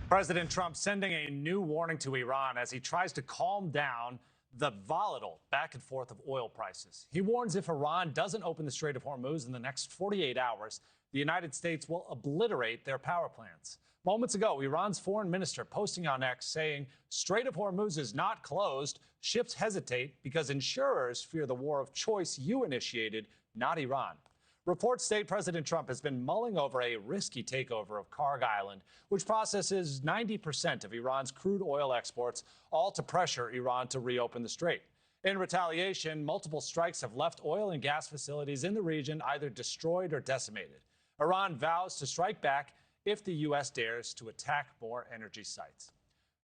President Trump sending a new warning to Iran as he tries to calm down the volatile back and forth of oil prices. He warns if Iran doesn't open the Strait of Hormuz in the next 48 hours, the United States will obliterate their power plants. Moments ago, Iran's foreign minister posting on X saying Strait of Hormuz is not closed. Ships hesitate because insurers fear the war of choice you initiated, not Iran. Reports state President Trump has been mulling over a risky takeover of Karg Island, which processes 90% of Iran's crude oil exports, all to pressure Iran to reopen the strait. In retaliation, multiple strikes have left oil and gas facilities in the region either destroyed or decimated. Iran vows to strike back if the U.S. dares to attack more energy sites.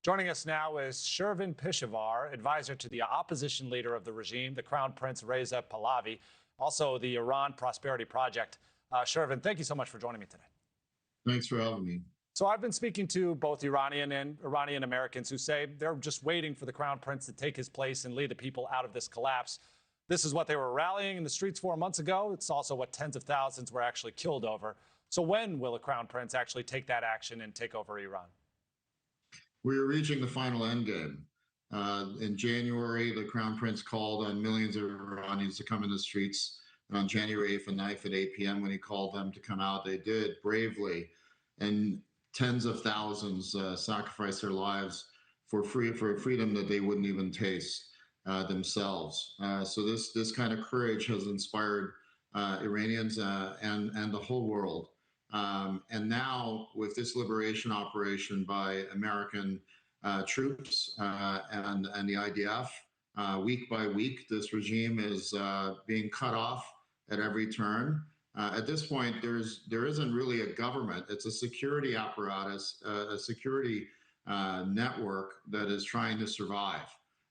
Joining us now is Shervin Pishevar, advisor to the opposition leader of the regime, the Crown Prince Reza Pahlavi, also the Iran Prosperity Project. Shervin, thank you so much for joining me today. Thanks for having me. So I've been speaking to both Iranian and Iranian Americans who say they're just waiting for the Crown Prince to take his place and lead the people out of this collapse. This is what they were rallying in the streets 4 months ago. It's also what tens of thousands were actually killed over. So when will the Crown Prince actually take that action and take over Iran? We're reaching the final endgame. In January, the Crown Prince called on millions of Iranians to come in the streets. And on January 8th and 9th at 8 p.m., when he called them to come out, they did bravely. And tens of thousands sacrificed their lives for a freedom that they wouldn't even taste themselves. So this kind of courage has inspired Iranians and the whole world. And now, with this liberation operation by American troops and the IDF, week by week, this regime is being cut off at every turn. At this point, there isn't really a government. It's a security apparatus, a security network that is trying to survive.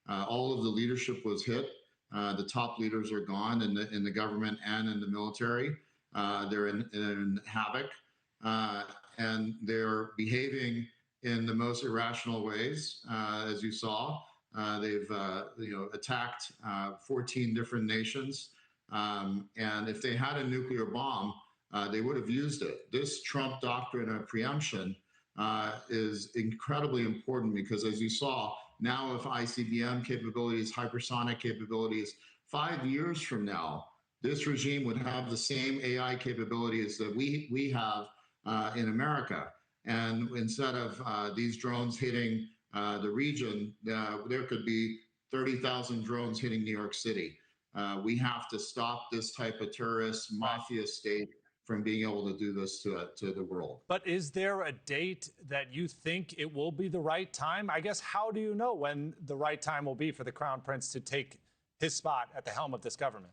All of the leadership was hit. The top leaders are gone in the government and in the military. They're in havoc, and they're behaving in the most irrational ways, as you saw. They've attacked 14 different nations, and if they had a nuclear bomb, they would have used it. This Trump doctrine of preemption is incredibly important because, as you saw, now if ICBM capabilities, hypersonic capabilities, 5 years from now, this regime would have the same AI capabilities that we have in America. And instead of these drones hitting the region, there could be 30,000 drones hitting New York City. We have to stop this type of terrorist mafia state from being able to do this to the world. But is there a date that you think it will be the right time? I guess, how do you know when the right time will be for the Crown Prince to take his spot at the helm of this government?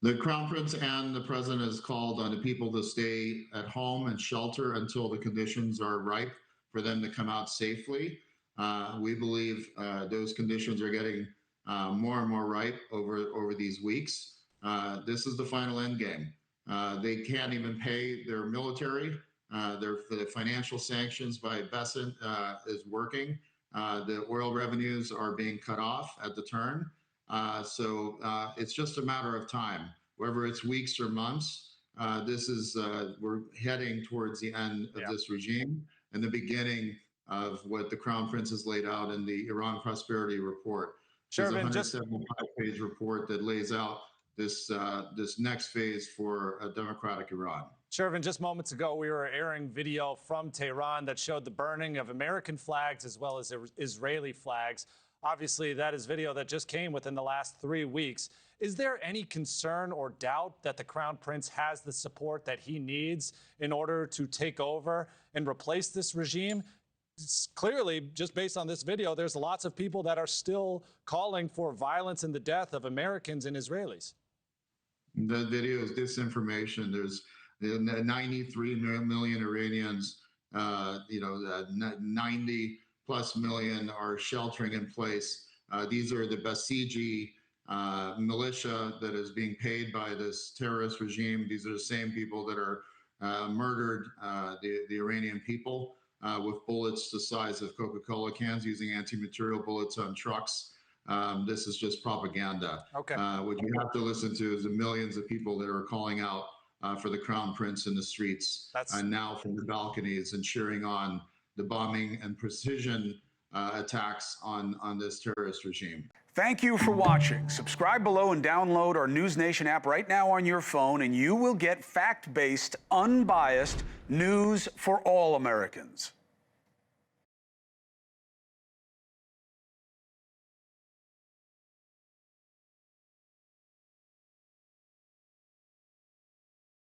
The Crown Prince and the President has called on the people to stay at home and shelter until the conditions are ripe for them to come out safely. We believe those conditions are getting more and more ripe over these weeks. This is the final end game. They can't even pay their military. The financial sanctions by Besant is working. The oil revenues are being cut off at the turn. So it's just a matter of time, whether it's weeks or months. We're heading towards the end of this regime and the beginning of what the Crown Prince has laid out in the Iran Prosperity Report. It's a 175-page report that lays out this next phase for a democratic Iran. Shervin, just moments ago, we were airing video from Tehran that showed the burning of American flags as well as Israeli flags. Obviously, that is video that just came within the last 3 weeks. Is there any concern or doubt that the Crown Prince has the support that he needs in order to take over and replace this regime? Clearly, just based on this video, there's lots of people that are still calling for violence and the death of Americans and Israelis. The video is disinformation. There's 93 million Iranians, 90+ million are sheltering in place. These are the Basiji militia that is being paid by this terrorist regime. These are the same people that are murdered the Iranian people with bullets the size of Coca-Cola cans, using anti-material bullets on trucks. This is just propaganda. Okay. What you have to listen to is the millions of people that are calling out for the Crown Prince in the streets, and now from the balconies and cheering on the bombing and precision attacks on this terrorist regime. Thank you for watching. Subscribe below and download our NewsNation app right now on your phone, and you will get fact-based, unbiased news for all Americans.